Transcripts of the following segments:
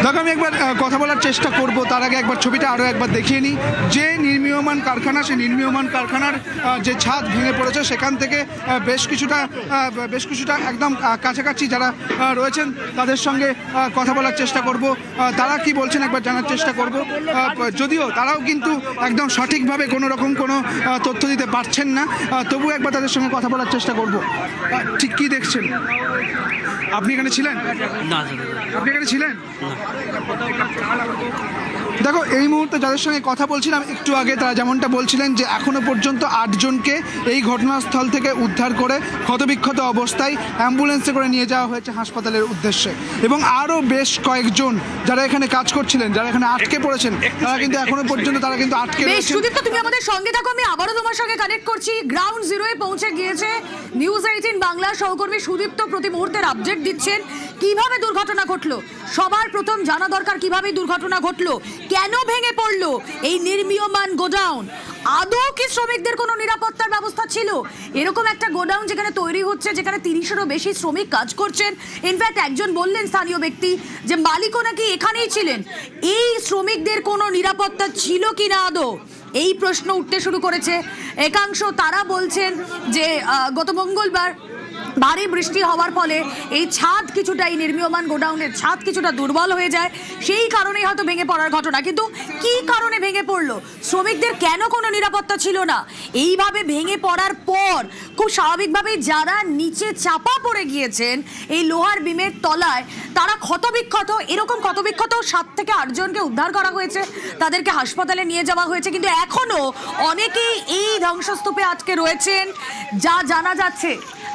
দেখো, আমি একবার কথা বলার চেষ্টা করব, তার আগে একবার ছবিটা আরও একবার দেখিয়ে নিই। যে নির্মীয়মান কারখানা, সেই নির্মীয়মান কারখানার যে ছাদ ভেঙে পড়েছে, সেখান থেকে বেশ কিছুটা একদম কাছাকাছি যারা রয়েছেন তাদের সঙ্গে কথা বলার চেষ্টা করব। তারা কি বলছেন একবার জানার চেষ্টা করব। যদিও তারাও কিন্তু একদম সঠিকভাবে কোনো রকম কোনো তথ্য দিতে পারছেন না, তবুও একবার তাদের সঙ্গে কথা বলার চেষ্টা করব। ঠিক কি দেখছেন? আপনি এখানে ছিলেন? না, আপনি এখানে ছিলেন? দেখো, এই মুহূর্তে যাদের সঙ্গে কথা বলছিলাম একটু আগে, তারা যেমনটা বলছিলেন যে এখনো পর্যন্ত 8 জনকে এই ঘটনাস্থল থেকে উদ্ধার করে ক্ষতবিক্ষত অবস্থায় অ্যাম্বুলেন্সে করে নিয়ে যাওয়া হয়েছে হাসপাতালের উদ্দেশ্যে, এবং আরও বেশ কয়েকজন যারা এখানে কাজ করছিলেন, যারা এখানে আটকে পড়েছেন, তারা কিন্তু এখনো পর্যন্ত আটকে রয়েছেন। সুদীপ্ত, তুমি আমাদের সঙ্গে থাকো, আমি আবারও তোমার সঙ্গে কানেক্ট করছি। গ্রাউন্ড জিরোয় পৌঁছে গিয়েছে নিউজ 18 বাংলা সহকর্মী সুদীপ্ত, প্রতি মুহূর্তের আপডেট দিচ্ছেন। কিভাবে দুর্ঘটনা ঘটলো, সবার প্রথম জানা দরকার কিভাবে দুর্ঘটনা ঘটলো, কেন ভেঙে পড়লো এই নির্মীয়মান গোডাউন, আদৌ কি শ্রমিকদের কোনো নিরাপত্তার ব্যবস্থা ছিল? এরকম একটা গোডাউন যেখানে তৈরি হচ্ছে, যেখানে 30-এরও বেশি শ্রমিক কাজ করছেন, ইনফ্যাক্ট একজন বললেন স্থানীয় ব্যক্তি যে মালিকও নাকি এখানেই ছিলেন, এই শ্রমিকদের কোনো নিরাপত্তা ছিল কিনা আদৌ, এই প্রশ্ন উঠতে শুরু করেছে। একাংশ তারা বলছেন যে গত মঙ্গলবার ভারী বৃষ্টি হওয়ার ফলে এই ছাদ কিছুটা, এই নির্মীয়মান গোডাউনের ছাদ কিছুটা দুর্বল হয়ে যায়, সেই কারণেই হয়তো ভেঙে পড়ার ঘটনা। কিন্তু কি কারণে ভেঙে পড়লো, শ্রমিকদের কেন কোনো নিরাপত্তা ছিল না? এইভাবে ভেঙে পড়ার পর খুব স্বাভাবিকভাবেই যারা নিচে চাপা পড়ে গিয়েছেন এই লোহার বিমের তলায়, তারা ক্ষতবিক্ষত, এরকম ক্ষতবিক্ষত 7 থেকে 8 জনকে উদ্ধার করা হয়েছে, তাদেরকে হাসপাতালে নিয়ে যাওয়া হয়েছে। কিন্তু এখনো অনেকেই এই ধ্বংসস্তূপে আটকে রয়েছেন। যা জানা যাচ্ছে,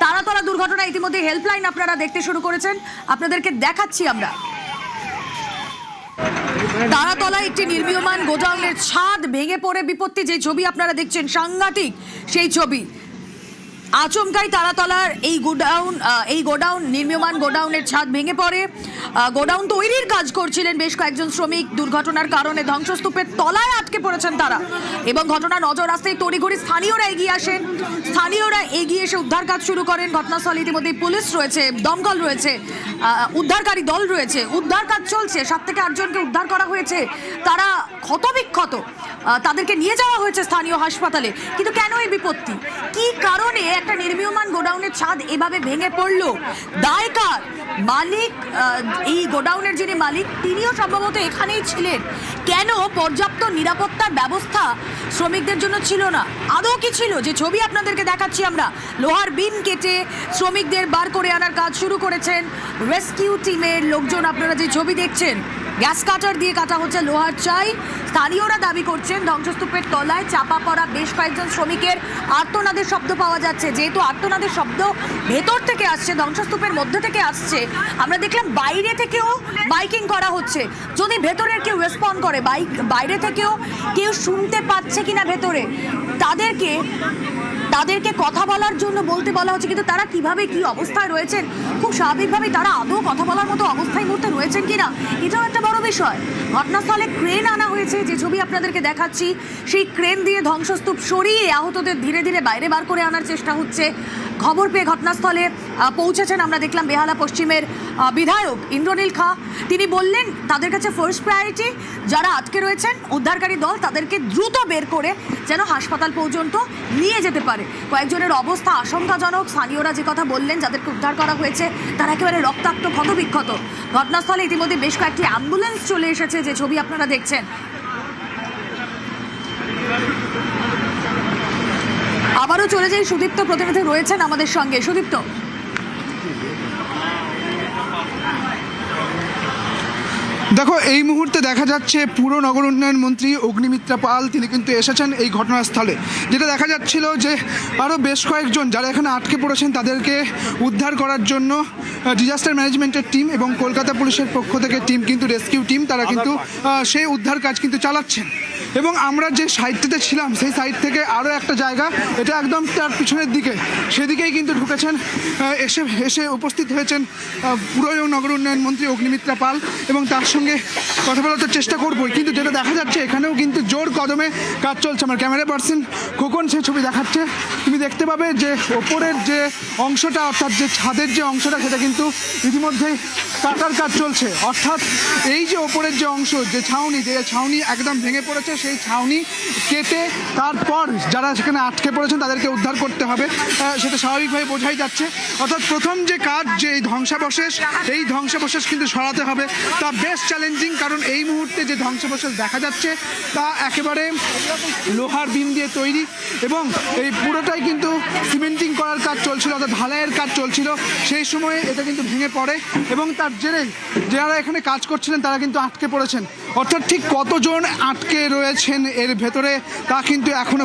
তারাতলা দুর্ঘটনা ইতিমধ্যে হেল্পলাইন আপনারা দেখতে শুরু করেছেন, আপনাদেরকে দেখাচ্ছি আমরা। তারাতলা একটি নির্মীয়মান গোডাউনের ছাদ ভেঙে পড়ে বিপত্তি, যে ছবি আপনারা দেখছেন সাংঘাতিক সেই ছবি। আচমকাই তারাতলার এই গোডাউন নির্মীয়মান গোডাউনের ছাদ ভেঙে পড়ে। গোডাউন তৈরির কাজ করছিলেন বেশ কয়েকজন শ্রমিক, দুর্ঘটনার কারণে ধ্বংসস্তূপের তলায় আটকে পড়েছেন তারা, এবং ঘটনা নজর আসতেই তড়িঘড়ি স্থানীয়রা এগিয়ে আসেন। স্থানীয়রা এগিয়ে এসে উদ্ধার কাজ শুরু করেন। ঘটনাস্থলে ইতিমধ্যে পুলিশ রয়েছে, দমকল রয়েছে, উদ্ধারকারী দল রয়েছে, উদ্ধার কাজ চলছে। 7 থেকে 8 জনকে উদ্ধার করা হয়েছে, তারা ক্ষতবিক্ষত, তাদেরকে নিয়ে যাওয়া হয়েছে স্থানীয় হাসপাতালে। কিন্তু কেন এই বিপত্তি, কি কারণে একটা নির্মীয়মান গোডাউনের ছাদ এভাবে ভেঙে পড়লো, দায় কার? মালিক, এই গোডাউনের যিনি মালিক, তিনিও সম্ভবত এখানেই ছিলেন। কেন পর্যাপ্ত নিরাপত্তার ব্যবস্থা শ্রমিকদের জন্য ছিল না? আদৌ কি ছিল? যে ছবি আপনাদেরকে দেখাচ্ছি আমরা, লোহার বিম কেটে শ্রমিকদের বার করে আনার কাজ শুরু করেছেন রেস্কিউ টিমের লোকজন। আপনারা যে ছবি দেখছেন, গ্যাস কাটার দিয়ে কাটা হচ্ছে লোহার চাই। স্থানীয়রা দাবি করছেন ধ্বংসস্তূপের তলায় চাপা পড়া বেশ কয়েকজন শ্রমিকের আর্তনাদের শব্দ পাওয়া যাচ্ছে। যেহেতু আর্তনাদের শব্দ ভেতর থেকে আসছে, ধ্বংসস্তূপের মধ্যে থেকে আসছে, আমরা দেখলাম বাইরে থেকেও মাইকিং করা হচ্ছে। যদি ভেতরের কেউ রেসপন্ড করে, বাইরে থেকেও কেউ শুনতে পাচ্ছে কিনা ভেতরে, তাদেরকে কথা বলার জন্য বলতে বলা হচ্ছে। কিন্তু তারা কিভাবে, কি অবস্থায় রয়েছেন, খুব স্বাভাবিকভাবেই তারা আদৌ কথা বলার মতো অবস্থায় মুহূর্তে রয়েছেন কিনা, এটাও একটা বড় বিষয়। ঘটনাস্থলে ক্রেন আনা হয়েছে, যে ছবি আপনাদেরকে দেখাচ্ছি, সেই ক্রেন দিয়ে ধ্বংসস্তূপ সরিয়ে আহতদের ধীরে ধীরে বাইরে বার করে আনার চেষ্টা হচ্ছে। খবর পেয়ে ঘটনাস্থলে পৌঁছেছেন, আমরা দেখলাম বেহালা পশ্চিমের বিধায়ক ইন্দ্রনীল খা। তিনি বললেন তাদের কাছে ফার্স্ট প্রায়োরিটি যারা আটকে রয়েছেন, উদ্ধারকারী দল, তাদেরকে দ্রুত বের করে যেন হাসপাতাল পর্যন্ত নিয়ে যেতে পারে। কয়েকজনের অবস্থা আশঙ্কাজনক। স্থানীয়রা যে কথা বললেন, যাদেরকে উদ্ধার করা হয়েছে তারা একেবারে রক্তাক্ত, ক্ষতবিক্ষত। ঘটনাস্থলে ইতিমধ্যে বেশ কয়েকটি অ্যাম্বুলেন্স চলে এসেছে, যে ছবি আপনারা দেখছেন। আবারও চলে যাই, সুদীপ্ত প্রতিনিধি রয়েছেন আমাদের সঙ্গে। সুদীপ্ত, দেখো, এই মুহূর্তে দেখা যাচ্ছে পুর নগর উন্নয়ন মন্ত্রী অগ্নিমিত্রা পাল তিনি কিন্তু এসেছেন এই ঘটনাস্থলে। যেটা দেখা যাচ্ছিল যে আরও বেশ কয়েকজন যারা এখানে আটকে পড়েছেন তাদেরকে উদ্ধার করার জন্য ডিজাস্টার ম্যানেজমেন্টের টিম এবং কলকাতা পুলিশের পক্ষ থেকে টিম, কিন্তু রেস্কিউ টিম, তারা কিন্তু সেই উদ্ধার কাজ কিন্তু চালাচ্ছেন। এবং আমরা যে সাইডটাতে ছিলাম সেই সাইড থেকে আরও একটা জায়গা, এটা একদম তার পিছনের দিকে, সেদিকেই কিন্তু ঢুকেছেন, এসে উপস্থিত হয়েছেন পুর এবং নগর উন্নয়ন মন্ত্রী অগ্নিমিত্রা পাল, এবং তার সঙ্গে কথা বলার তো চেষ্টা করবোই। কিন্তু যেটা দেখা যাচ্ছে এখানেও কিন্তু জোর কদমে কাজ চলছে। আমার ক্যামেরা পার্সন খোকন সেই ছবি দেখাচ্ছে। তুমি দেখতে পাবে যে ওপরের যে অংশটা, অর্থাৎ যে ছাদের যে অংশটা, সেটা কিন্তু ইতিমধ্যেই কাটার কাজ চলছে। অর্থাৎ এই যে ওপরের যে অংশ, যে ছাউনি একদম ভেঙে পড়েছে, সেই ছাউনি কেটে তারপর যারা সেখানে আটকে পড়েছেন তাদেরকে উদ্ধার করতে হবে, সেটা স্বাভাবিকভাবে বোঝাই যাচ্ছে। অর্থাৎ প্রথম যে কাজ, যে এই ধ্বংসাবশেষ কিন্তু সরাতে হবে, তা বেশ চ্যালেঞ্জিং। কারণ এই মুহূর্তে যে ধ্বংসাবশেষ দেখা যাচ্ছে তা একেবারে লোহার বিম দিয়ে তৈরি, এবং এই পুরোটাই কিন্তু সিমেন্টিং করার কাজ চলছিল, অর্থাৎ ঢালাইয়ের কাজ চলছিল। সেই সময়ে এটা কিন্তু ভেঙে পড়ে, এবং তার জেরে যারা এখানে কাজ করছিলেন তারা কিন্তু আটকে পড়েছেন। অর্থাৎ ঠিক কতজন আটকে রয়েছেন এর ভেতরে তা কিন্তু এখনো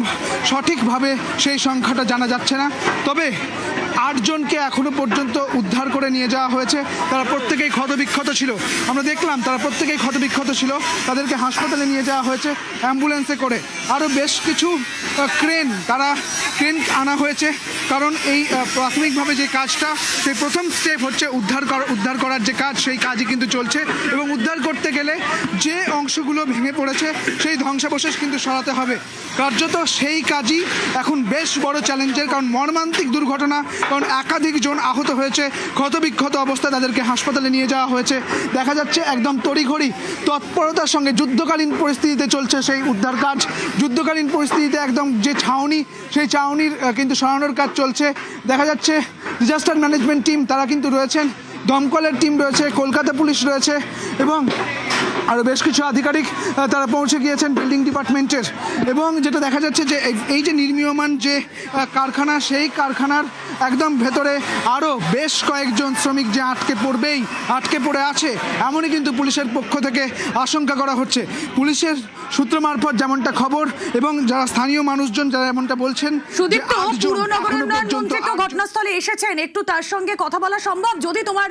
সঠিকভাবে সেই সংখ্যাটা জানা যাচ্ছে না। তবে 8 জনকে এখনো পর্যন্ত উদ্ধার করে নিয়ে যাওয়া হয়েছে। তারা প্রত্যেকেই ক্ষতবিক্ষত ছিল, আমরা দেখলাম তারা প্রত্যেকেই ক্ষতবিক্ষত ছিল। তাদেরকে হাসপাতালে নিয়ে যাওয়া হয়েছে অ্যাম্বুলেন্সে করে। আরও বেশ কিছু ক্রেন আনা হয়েছে, কারণ এই প্রাথমিকভাবে যে কাজটা, সেই প্রথম স্টেপ হচ্ছে উদ্ধার করার যে কাজ, সেই কাজই কিন্তু চলছে। এবং উদ্ধার করতে গেলে যে অংশগুলো ভেঙে পড়েছে সেই ধ্বংসাবশেষ কিন্তু সরাতে হবে। কার্যত সেই কাজই এখন বেশ বড় চ্যালেঞ্জের, কারণ মর্মান্তিক দুর্ঘটনা, কারণ একাধিক জন আহত হয়েছে, ক্ষতবিক্ষত অবস্থায় তাদেরকে হাসপাতালে নিয়ে যাওয়া হয়েছে। দেখা যাচ্ছে একদম তড়িঘড়ি তৎপরতার সঙ্গে যুদ্ধকালীন পরিস্থিতিতে চলছে সেই উদ্ধার কাজ। যুদ্ধকালীন পরিস্থিতিতে একদম যে ছাউনি, সেই ছাউনির কিন্তু সরানোর কাজ চলছে। দেখা যাচ্ছে ডিজাস্টার ম্যানেজমেন্ট টিম তারা কিন্তু রয়েছেন, দমকলের টিম রয়েছে, কলকাতা পুলিশ রয়েছে, এবং আরও বেশ কিছু আধিকারিক তারা পৌঁছে গিয়েছেন বিল্ডিং ডিপার্টমেন্টের। এবং যেটা দেখা যাচ্ছে যে এই যে নির্মীয়মান যে কারখানা, সেই কারখানার একদম ভেতরে আরও বেশ কয়েকজন শ্রমিক যে আটকে পড়ে আছে, এমনই কিন্তু পুলিশের পক্ষ থেকে আশঙ্কা করা হচ্ছে। পুলিশের সূত্র মারফত যেমনটা খবর, এবং যারা স্থানীয় মানুষজন যারা এমনটা বলছেন। সুদীপ্ত, পুর নগর উন্নয়ন মন্ত্রী তো ঘটনাস্থলে এসেছেন, একটু তার সঙ্গে কথা বলা সম্ভব? যদি তোমার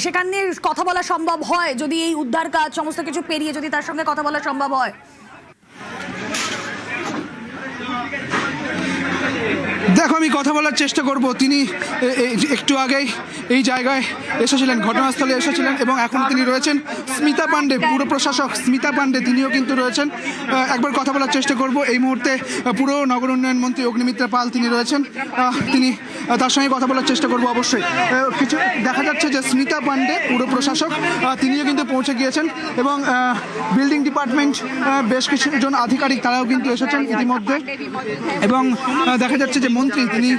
সেখানে কথা বলা সম্ভব হয়, যদি এই উদ্ধার কাজ সমস্ত কিছু পেরিয়ে যদি তার সঙ্গে কথা বলা সম্ভব হয়। দেখো, আমি কথা বলার চেষ্টা করব। তিনি একটু আগেই এই জায়গায় এসেছিলেন, ঘটনাস্থলে এসেছিলেন, এবং এখন তিনি রয়েছেন। স্মিতা পান্ডে, পুর প্রশাসক স্মিতা পান্ডে, তিনিও কিন্তু রয়েছেন। একবার কথা বলার চেষ্টা করব। এই মুহূর্তে পুর নগর উন্নয়ন মন্ত্রী অগ্নিমিত্রা পাল তিনি রয়েছেন, তিনি তার সঙ্গে কথা বলার চেষ্টা করব অবশ্যই। কিছু দেখা যাচ্ছে যে স্মিতা পান্ডে, পুর প্রশাসক, তিনিও কিন্তু পৌঁছে গিয়েছেন, এবং বিল্ডিং ডিপার্টমেন্ট বেশ কিছুজন আধিকারিক তারাও কিন্তু এসেছেন ইতিমধ্যে। এবং দেখা যাচ্ছে যে মন্ত্রী তিনি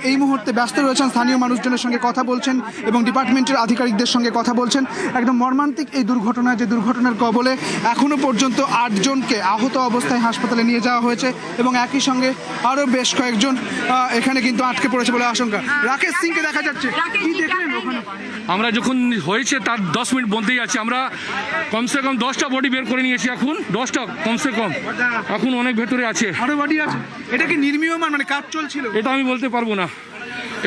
এই মুহূর্তে ব্যস্ত রয়েছেন, স্থানীয় মানুষজনের সঙ্গে কথা বলছেন এবং ডিপার্টমেন্টের আধিকারিকদের সঙ্গে কথা বলছেন। একদম মর্মান্তিক এই দুর্ঘটনা, যে দুর্ঘটনার কবলে এখনো পর্যন্ত 8 জনকে আহত অবস্থায় হাসপাতালে নিয়ে যাওয়া হয়েছে, এবং একই সঙ্গে আরও বেশ কয়েকজন এখানে কিন্তু আটকে পড়েছে বলে আশঙ্কা। রাকেশ সিংকে দেখা যাচ্ছে, কি দেখলেন ওখানে? আমরা যখন হয়েছে তার 10 মিনিট বন্ধেই আছি। আমরা কমসে কম 10টা বডি বের করে নিয়েছি, এখন 10টা কমসে কম, এখন অনেক ভেতরে আছে, আরো বডি আছে। এটা কি নির্মীয়মান, মানে কাজ চলছিল? এটা আমি বলতে পারবো না।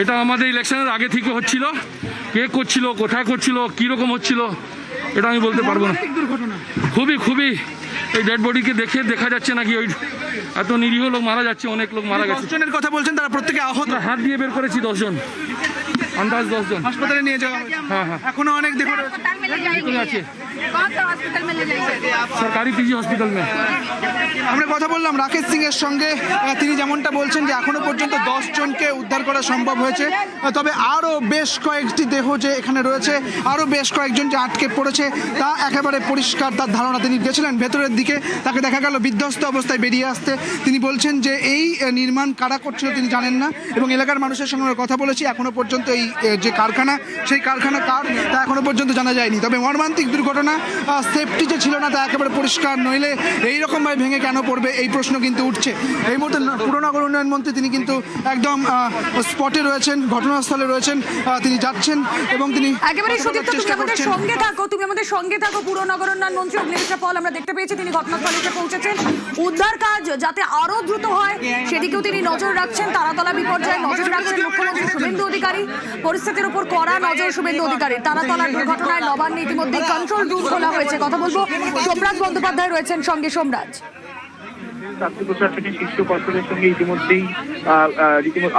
এটা আমাদের ইলেকশনের আগে থেকে হচ্ছিল, কে করছিল, কোথায় করছিল, কীরকম হচ্ছিল, এটা আমি বলতে পারবো না। দুর্ঘটনা খুবই এই ডেড বডিকে দেখে দেখা যাচ্ছে নাকি ওই এত নিরীহ লোক মারা যাচ্ছে, অনেক লোক মারা গেছে। 10 জনের কথা বলছেন, তারা প্রত্যেকে আহত। হাত দিয়ে বের করেছি 10 জন, আন্দাজ 10 জন হাসপাতালে নিয়ে যাওয়া হয়েছে। হ্যাঁ, এখনো অনেক দেখে আছে সরকারি পিজি হসপিটাল মে। আমরা কথা বললাম রাকেশ সিং এর সঙ্গে। তিনি যেমনটা বলছেন যে এখনো পর্যন্ত 10 জনকে উদ্ধার করা সম্ভব হয়েছে, তবে আরও বেশ কয়েকটি দেহ যে এখানে রয়েছে, আরও বেশ কয়েকজন যে আটকে পড়েছে তা একেবারে পরিষ্কার তার ধারণা। তিনি গেছিলেন ভেতরের দিকে, তাকে দেখা গেল বিধ্বস্ত অবস্থায় বেরিয়ে আসতে। তিনি বলছেন যে এই নির্মাণ কারা করছিল তিনি জানেন না, এবং এলাকার মানুষের সঙ্গে আমরা কথা বলেছি, এখনো পর্যন্ত এই যে কারখানা, সেই কারখানা কার তা এখনো পর্যন্ত জানা যায়নি। তবে মর্মান্তিক দুর্ঘটনা, সেফটি যে ছিল না তা একেবারে পরিষ্কার, নইলে এইরকমভাবে ভেঙে কেন পড়বে এই প্রশ্ন কিন্তু উঠছে। এই মুহূর্তে পুর নগর উন্নয়ন মন্ত্রী তিনি কিন্তু একদম স্পটে রয়েছেন, ঘটনাস্থলে রয়েছেন, তিনি যাচ্ছেন এবং তিনি একেবারে চেষ্টা করছেন। তুমি আমাদের সঙ্গে থাকো। পুর নগর উন্নয়ন মন্ত্রী অগ্নিমিত্রা পাল আমরা দেখতে পেয়েছি, তিনি ঘটনাস্থলে এসে পৌঁছেছেন। উদ্ধার কাজ যাতে আরো দ্রুত হয় সেদিকেও তিনি নজর রাখছেন। তারাতলা বিপর্যয়ে নজর রাখছেন মুখ্যমন্ত্রী শুভেন্দু অধিকারী। পরিস্থিতির উপর কড়া নজর শুভেন্দু অধিকারী। তারাতলার দুর্ঘটনায় নবান্নে ইতিমধ্যে কন্ট্রোল রুম খোলা হয়েছে। কথা বলবো, সোমরাজ বন্দ্যোপাধ্যায় রয়েছেন সঙ্গে। সোমরাজ, রাজ্য প্রশাসনের শীর্ষ পর্ষদের সঙ্গে ইতিমধ্যেই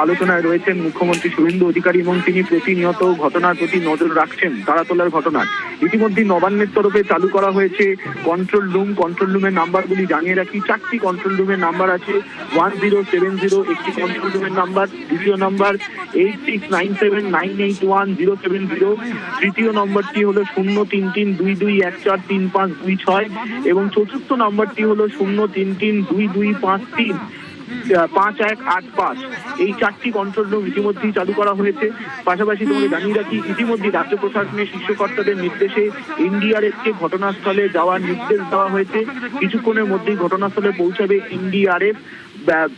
আলোচনায় রয়েছেন মুখ্যমন্ত্রী শুভেন্দু অধিকারী এবং তিনি প্রতিনিয়ত ঘটনার প্রতি নজর রাখছেন। তারাতলার ঘটনার ইতিমধ্যেই নবান্নের তরফে চালু করা হয়েছে কন্ট্রোল রুম। কন্ট্রোল রুমের নাম্বারগুলি জানিয়ে রাখি, 4টি কন্ট্রোল রুমের নাম্বার আছে। 1070 একটি কন্ট্রোল রুমের নাম্বার, দ্বিতীয় নাম্বার 8697981070, তৃতীয় নম্বরটি হলো 03322143526 এবং চতুর্থ নম্বরটি হলো 03322535185। এই 4টি কন্ট্রোল রুম ইতিমধ্যেই চালু করা হয়েছে। পাশাপাশি তোমাকে জানিয়ে রাখি, ইতিমধ্যে রাজ্য প্রশাসনের শীর্ষ কর্তাদের নির্দেশে এনডিআরএফকে ঘটনাস্থলে যাওয়ার নির্দেশ দেওয়া হয়েছে। কিছুক্ষণের মধ্যেই ঘটনাস্থলে পৌঁছাবে এনডিআরএফ।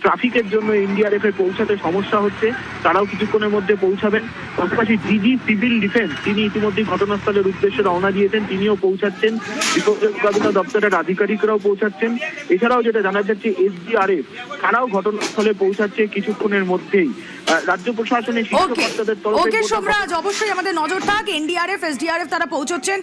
ট্রাফিকের জন্য এনডিআরএফ এর পৌঁছাতে সমস্যা হচ্ছে, তারাও কিছুক্ষণের মধ্যে পৌঁছাবেন। পাশাপাশি ডিজি সিভিল ডিফেন্স তিনি ইতিমধ্যে ঘটনাস্থলের উদ্দেশ্যে রওনা দিয়েছেন, তিনিও পৌঁছাচ্ছেন। বিপর্যয় মোকাবিলা দপ্তরের আধিকারিকরাও পৌঁছাচ্ছেন। এছাড়াও যেটা জানা যাচ্ছে, এসডিআরএফ তারাও ঘটনাস্থলে পৌঁছাচ্ছে কিছুক্ষণের মধ্যেই। রাজ্য প্রশাসনের শীর্ষ কর্তাদের তরফে সোমরাজ, অবশ্যই আমাদের নজর থাক। এনডিআরএফ, এসডিআরএফ তারা পৌঁছচ্ছেন।